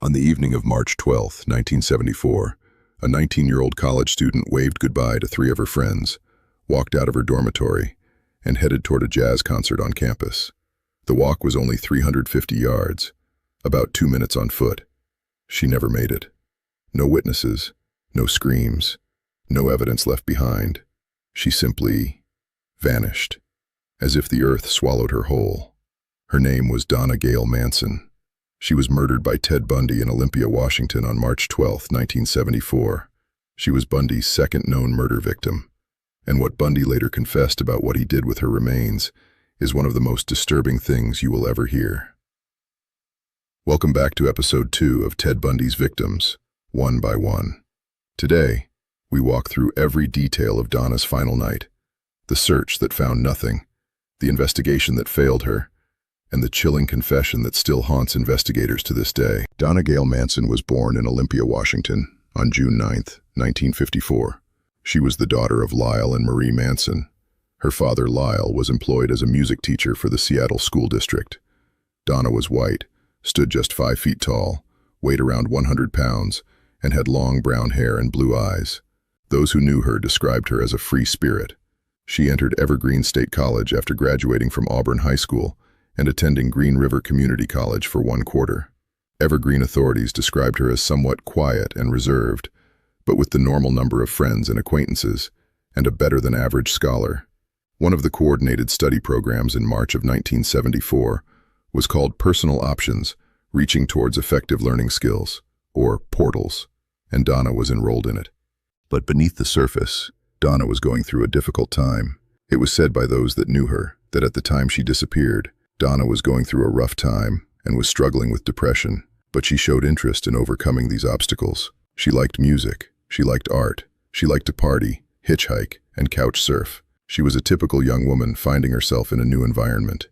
On the evening of March 12, 1974, a 19-year-old college student waved goodbye to three of her friends, walked out of her dormitory, and headed toward a jazz concert on campus. The walk was only 350 yards, about 2 minutes on foot. She never made it. No witnesses, no screams, no evidence left behind. She simply vanished, as if the earth swallowed her whole. Her name was Donna Gail Manson. She was murdered by Ted Bundy in Olympia, Washington on March 12, 1974. She was Bundy's second known murder victim, and what Bundy later confessed about what he did with her remains is one of the most disturbing things you will ever hear. Welcome back to episode 2 of Ted Bundy's Victims, One by One. Today, we walk through every detail of Donna's final night, the search that found nothing, the investigation that failed her, and the chilling confession that still haunts investigators to this day. Donna Gail Manson was born in Olympia, Washington, on June 9, 1954. She was the daughter of Lyle and Marie Manson. Her father, Lyle, was employed as a music teacher for the Seattle School District. Donna was white, stood just 5 feet tall, weighed around 100 pounds, and had long brown hair and blue eyes. Those who knew her described her as a free spirit. She entered Evergreen State College after graduating from Auburn High School and attending Green River Community College for 1 quarter. Evergreen authorities described her as somewhat quiet and reserved, but with the normal number of friends and acquaintances, and a better-than-average scholar. One of the coordinated study programs in March of 1974 was called Personal Options, Reaching Towards Effective Learning Skills, or Portals, and Donna was enrolled in it. But beneath the surface, Donna was going through a difficult time. It was said by those that knew her that at the time she disappeared, Donna was going through a rough time and was struggling with depression, but she showed interest in overcoming these obstacles. She liked music, she liked art, she liked to party, hitchhike, and couch surf. She was a typical young woman finding herself in a new environment.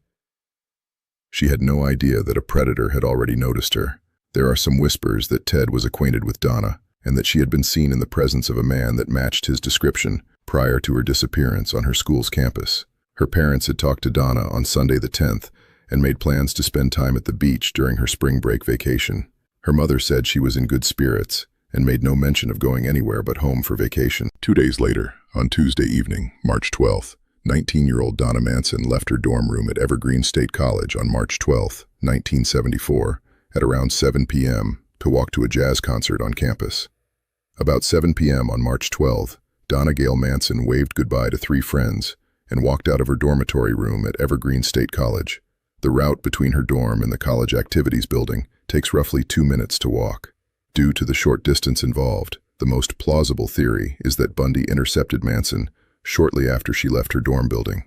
She had no idea that a predator had already noticed her. There are some whispers that Ted was acquainted with Donna and that she had been seen in the presence of a man that matched his description prior to her disappearance on her school's campus. Her parents had talked to Donna on Sunday the 10th and made plans to spend time at the beach during her spring break vacation. Her mother said she was in good spirits and made no mention of going anywhere but home for vacation. 2 days later, on Tuesday evening, March 12th, 19-year-old Donna Manson left her dorm room at Evergreen State College on March 12, 1974, at around 7 p.m. to walk to a jazz concert on campus. About 7 p.m. on March 12th, Donna Gail Manson waved goodbye to 3 friends and walked out of her dormitory room at Evergreen State College. The route between her dorm and the college activities building takes roughly 2 minutes to walk. Due to the short distance involved, the most plausible theory is that Bundy intercepted Manson shortly after she left her dorm building.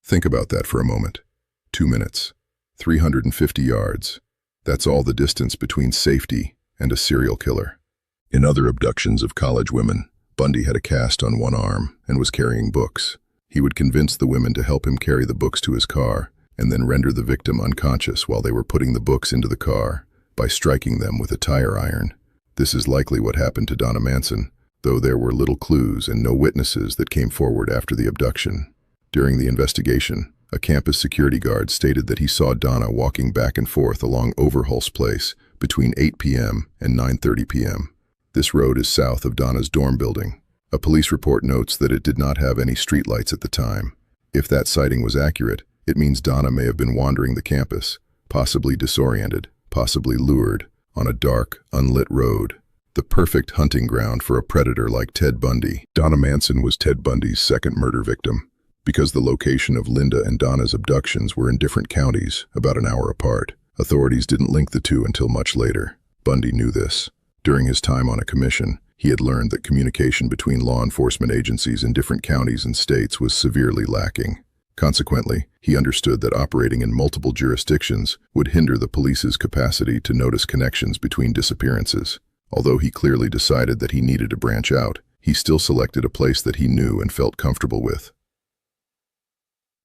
Think about that for a moment. 2 minutes, 350 yards. That's all the distance between safety and a serial killer. In other abductions of college women, Bundy had a cast on one arm and was carrying books. He would convince the women to help him carry the books to his car and then render the victim unconscious while they were putting the books into the car by striking them with a tire iron. This is likely what happened to Donna Manson, though there were little clues and no witnesses that came forward after the abduction. During the investigation, a campus security guard stated that he saw Donna walking back and forth along Overhulse Place between 8 p.m. and 9:30 p.m. This road is south of Donna's dorm building. A police report notes that it did not have any streetlights at the time. If that sighting was accurate, it means Donna may have been wandering the campus, possibly disoriented, possibly lured, on a dark, unlit road. The perfect hunting ground for a predator like Ted Bundy. Donna Manson was Ted Bundy's second murder victim. Because the location of Lynda and Donna's abductions were in different counties, about an hour apart, authorities didn't link the two until much later. Bundy knew this. During his time on a commission, he had learned that communication between law enforcement agencies in different counties and states was severely lacking. Consequently, he understood that operating in multiple jurisdictions would hinder the police's capacity to notice connections between disappearances. Although he clearly decided that he needed to branch out, he still selected a place that he knew and felt comfortable with.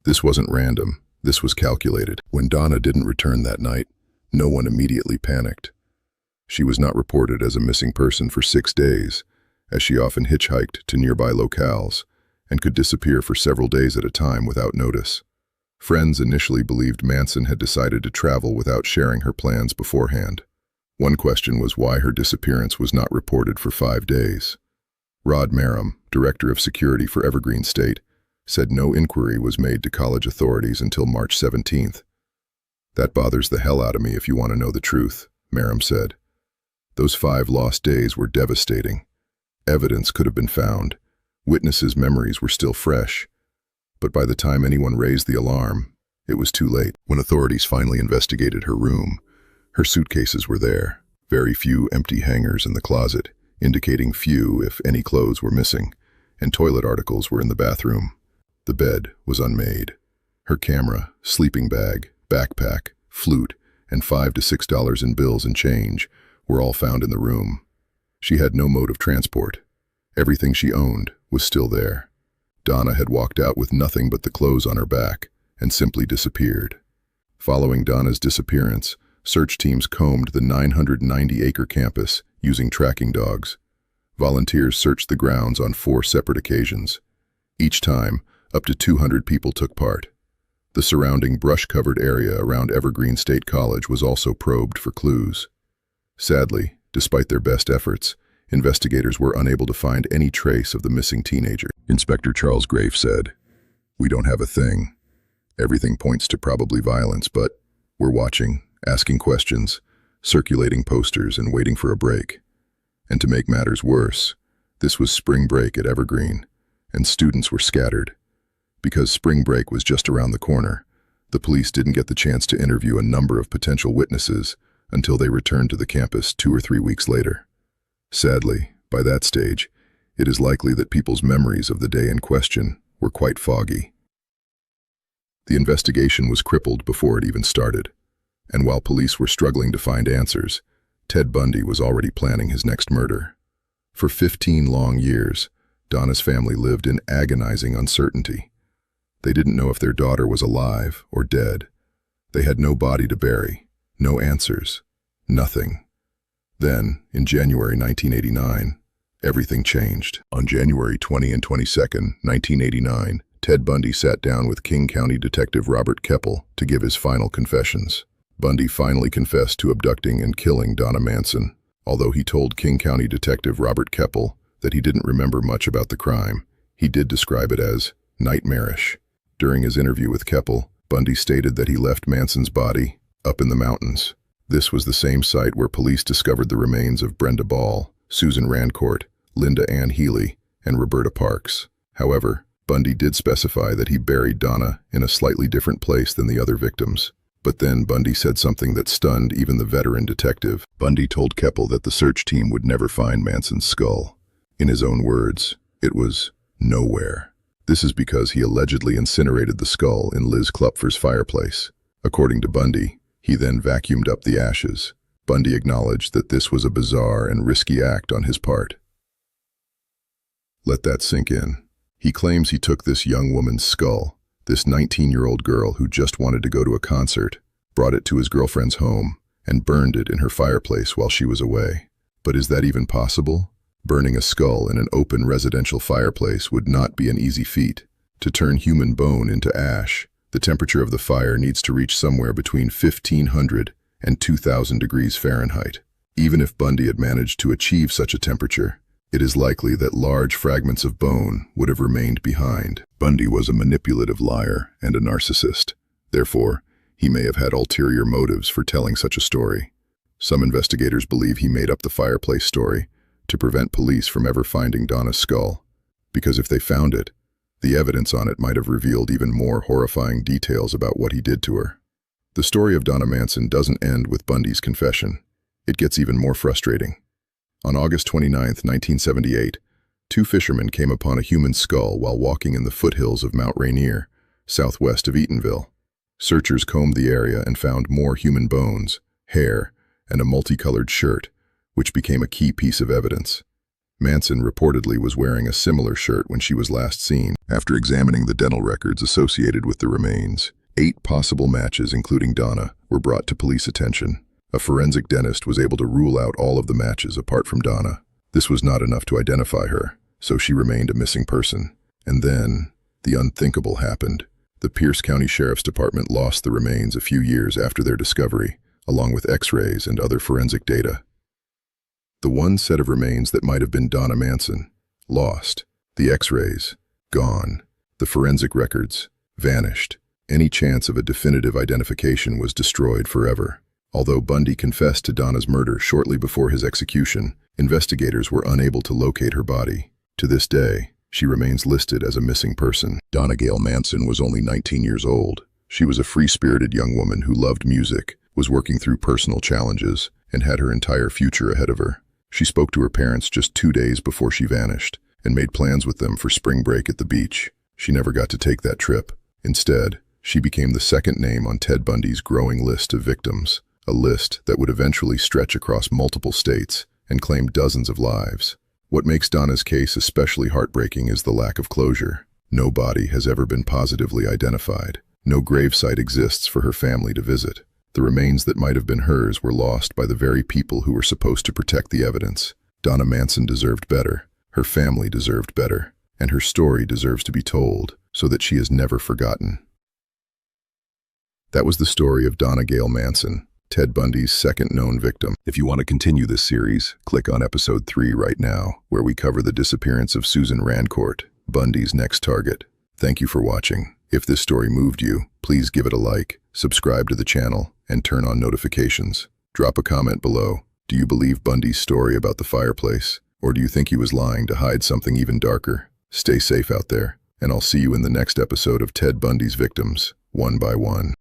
This wasn't random, this was calculated. When Donna didn't return that night, no one immediately panicked. She was not reported as a missing person for 6 days, as she often hitchhiked to nearby locales and could disappear for several days at a time without notice. Friends initially believed Manson had decided to travel without sharing her plans beforehand. One question was why her disappearance was not reported for 5 days. Rod Merrim, director of security for Evergreen State, said no inquiry was made to college authorities until March 17th. "That bothers the hell out of me if you want to know the truth," Merrim said. Those 5 lost days were devastating. Evidence could have been found. Witnesses' memories were still fresh. But by the time anyone raised the alarm, it was too late. When authorities finally investigated her room, her suitcases were there, very few empty hangers in the closet, indicating few, if any, clothes were missing, and toilet articles were in the bathroom. The bed was unmade. Her camera, sleeping bag, backpack, flute, and $5 to $6 in bills and change were all found in the room. She had no mode of transport. Everything she owned was still there. Donna had walked out with nothing but the clothes on her back and simply disappeared. Following Donna's disappearance, search teams combed the 990-acre campus using tracking dogs. Volunteers searched the grounds on 4 separate occasions. Each time, up to 200 people took part. The surrounding brush-covered area around Evergreen State College was also probed for clues. Sadly, despite their best efforts, investigators were unable to find any trace of the missing teenager. Inspector Charles Grafe said, "We don't have a thing. Everything points to probably violence, but we're watching, asking questions, circulating posters, and waiting for a break. And to make matters worse, this was spring break at Evergreen, and students were scattered. Because spring break was just around the corner, the police didn't get the chance to interview a number of potential witnesses until they returned to the campus 2 or 3 weeks later. Sadly, by that stage, it is likely that people's memories of the day in question were quite foggy." The investigation was crippled before it even started, and while police were struggling to find answers, Ted Bundy was already planning his next murder. For 15 long years, Donna's family lived in agonizing uncertainty. They didn't know if their daughter was alive or dead. They had no body to bury, no answers, nothing. Then, in January 1989, everything changed. On January 20 and 22, 1989, Ted Bundy sat down with King County Detective Robert Keppel to give his final confessions. Bundy finally confessed to abducting and killing Donna Manson. Although he told King County Detective Robert Keppel that he didn't remember much about the crime, he did describe it as nightmarish. During his interview with Keppel, Bundy stated that he left Manson's body up in the mountains. This was the same site where police discovered the remains of Brenda Ball, Susan Rancourt, Lynda Ann Healy, and Roberta Parks. However, Bundy did specify that he buried Donna in a slightly different place than the other victims. But then Bundy said something that stunned even the veteran detective. Bundy told Keppel that the search team would never find Manson's skull. In his own words, it was nowhere. This is because he allegedly incinerated the skull in Liz Klupfer's fireplace. According to Bundy, he then vacuumed up the ashes. Bundy acknowledged that this was a bizarre and risky act on his part. Let that sink in. He claims he took this young woman's skull, this 19-year-old girl who just wanted to go to a concert, brought it to his girlfriend's home, and burned it in her fireplace while she was away. But is that even possible? Burning a skull in an open residential fireplace would not be an easy feat. To turn human bone into ash, the temperature of the fire needs to reach somewhere between 1,500 and 2,000 degrees Fahrenheit. Even if Bundy had managed to achieve such a temperature, it is likely that large fragments of bone would have remained behind. Bundy was a manipulative liar and a narcissist. Therefore, he may have had ulterior motives for telling such a story. Some investigators believe he made up the fireplace story to prevent police from ever finding Donna's skull, because if they found it, the evidence on it might have revealed even more horrifying details about what he did to her. The story of Donna Manson doesn't end with Bundy's confession. It gets even more frustrating. On August 29, 1978, 2 fishermen came upon a human skull while walking in the foothills of Mount Rainier, southwest of Eatonville. Searchers combed the area and found more human bones, hair, and a multicolored shirt, which became a key piece of evidence. Manson reportedly was wearing a similar shirt when she was last seen. After examining the dental records associated with the remains, 8 possible matches, including Donna, were brought to police attention. A forensic dentist was able to rule out all of the matches apart from Donna. This was not enough to identify her, so she remained a missing person. And then, the unthinkable happened. The Pierce County Sheriff's Department lost the remains a few years after their discovery, along with X-rays and other forensic data. The one set of remains that might have been Donna Manson, lost. The X-rays, gone. The forensic records, vanished. Any chance of a definitive identification was destroyed forever. Although Bundy confessed to Donna's murder shortly before his execution, investigators were unable to locate her body. To this day, she remains listed as a missing person. Donna Gail Manson was only 19 years old. She was a free-spirited young woman who loved music, was working through personal challenges, and had her entire future ahead of her. She spoke to her parents just 2 days before she vanished, and made plans with them for spring break at the beach. She never got to take that trip. Instead, she became the second name on Ted Bundy's growing list of victims, a list that would eventually stretch across multiple states and claim dozens of lives. What makes Donna's case especially heartbreaking is the lack of closure. No body has ever been positively identified. No gravesite exists for her family to visit. The remains that might have been hers were lost by the very people who were supposed to protect the evidence. Donna Manson deserved better. Her family deserved better. And her story deserves to be told so that she is never forgotten. That was the story of Donna Gail Manson, Ted Bundy's second known victim. If you want to continue this series, click on episode 3 right now, where we cover the disappearance of Susan Rancourt, Bundy's next target. Thank you for watching. If this story moved you, please give it a like, subscribe to the channel, and turn on notifications. Drop a comment below. Do you believe Bundy's story about the fireplace? Or do you think he was lying to hide something even darker? Stay safe out there, and I'll see you in the next episode of Ted Bundy's Victims, one by one.